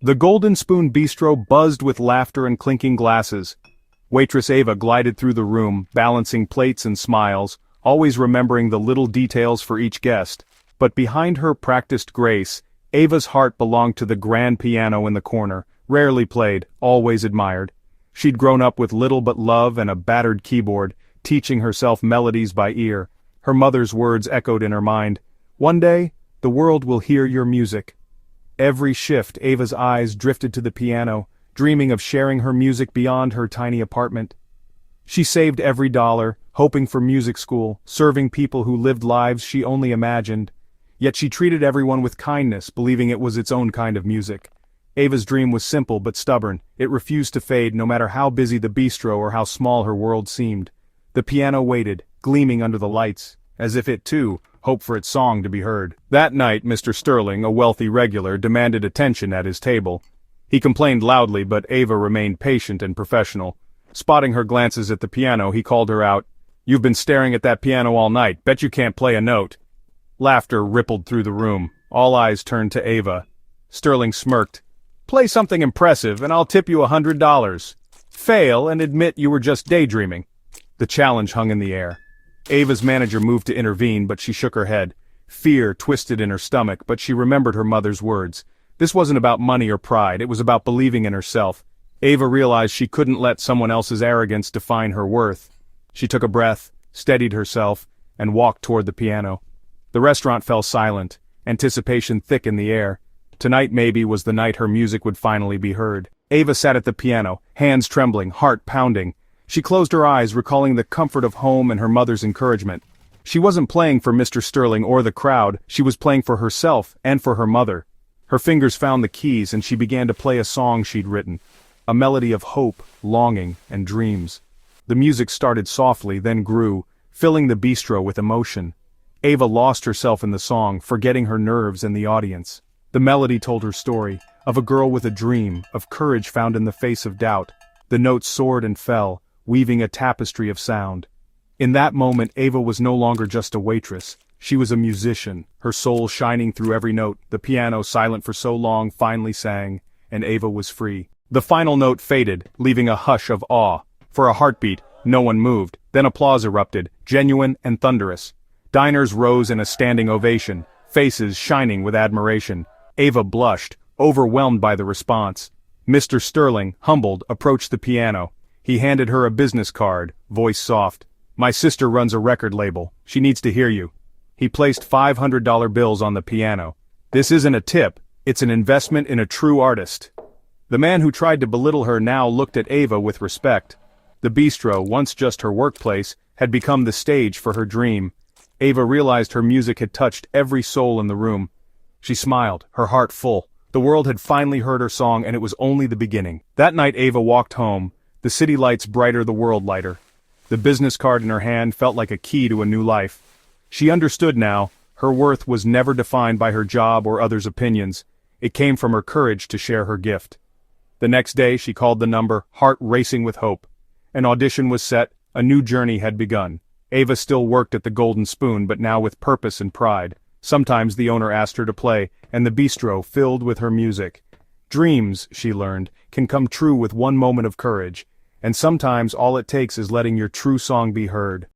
The Golden Spoon Bistro buzzed with laughter and clinking glasses. Waitress Ava glided through the room, balancing plates and smiles, always remembering the little details for each guest. But behind her practiced grace, Ava's heart belonged to the grand piano in the corner, rarely played, always admired. She'd grown up with little but love and a battered keyboard, teaching herself melodies by ear. Her mother's words echoed in her mind. "One day, the world will hear your music." Every shift, Ava's eyes drifted to the piano, dreaming of sharing her music beyond her tiny apartment. She saved every dollar, hoping for music school, serving people who lived lives she only imagined. Yet she treated everyone with kindness, believing it was its own kind of music. Ava's dream was simple but stubborn. It refused to fade no matter how busy the bistro or how small her world seemed. The piano waited, gleaming under the lights, as if it too hoped for its song to be heard. That night, Mr. Sterling, a wealthy regular, demanded attention at his table. He complained loudly, but Ava remained patient and professional. Spotting her glances at the piano, he called her out. "You've been staring at that piano all night. Bet you can't play a note." Laughter rippled through the room. All eyes turned to Ava. Sterling smirked. "Play something impressive, and I'll tip you $100. Fail and admit you were just daydreaming." The challenge hung in the air. Ava's manager moved to intervene, but she shook her head. Fear twisted in her stomach, but she remembered her mother's words. This wasn't about money or pride, it was about believing in herself. Ava realized she couldn't let someone else's arrogance define her worth. She took a breath, steadied herself, and walked toward the piano. The restaurant fell silent, anticipation thick in the air. Tonight maybe was the night her music would finally be heard. Ava sat at the piano, hands trembling, heart pounding. She closed her eyes, recalling the comfort of home and her mother's encouragement. She wasn't playing for Mr. Sterling or the crowd, she was playing for herself and for her mother. Her fingers found the keys and she began to play a song she'd written. A melody of hope, longing, and dreams. The music started softly, then grew, filling the bistro with emotion. Ava lost herself in the song, forgetting her nerves and the audience. The melody told her story, of a girl with a dream, of courage found in the face of doubt. The notes soared and fell, weaving a tapestry of sound. In that moment, Ava was no longer just a waitress. She was a musician, her soul shining through every note. The piano, silent for so long, finally sang, and Ava was free. The final note faded, leaving a hush of awe. For a heartbeat, no one moved. Then applause erupted, genuine and thunderous. Diners rose in a standing ovation, faces shining with admiration. Ava blushed, overwhelmed by the response. Mr. Sterling, humbled, approached the piano. He handed her a business card, voice soft. "My sister runs a record label. She needs to hear you." He placed $500 bills on the piano. "This isn't a tip, it's an investment in a true artist." The man who tried to belittle her now looked at Ava with respect. The bistro, once just her workplace, had become the stage for her dream. Ava realized her music had touched every soul in the room. She smiled, her heart full. The world had finally heard her song and it was only the beginning. That night Ava walked home, the city lights brighter, the world lighter. The business card in her hand felt like a key to a new life. She understood now, her worth was never defined by her job or others' opinions. It came from her courage to share her gift. The next day she called the number, heart racing with hope. An audition was set, a new journey had begun. Ava still worked at the Golden Spoon, but now with purpose and pride. Sometimes the owner asked her to play, and the bistro filled with her music. Dreams, she learned, can come true with one moment of courage. And sometimes all it takes is letting your true song be heard.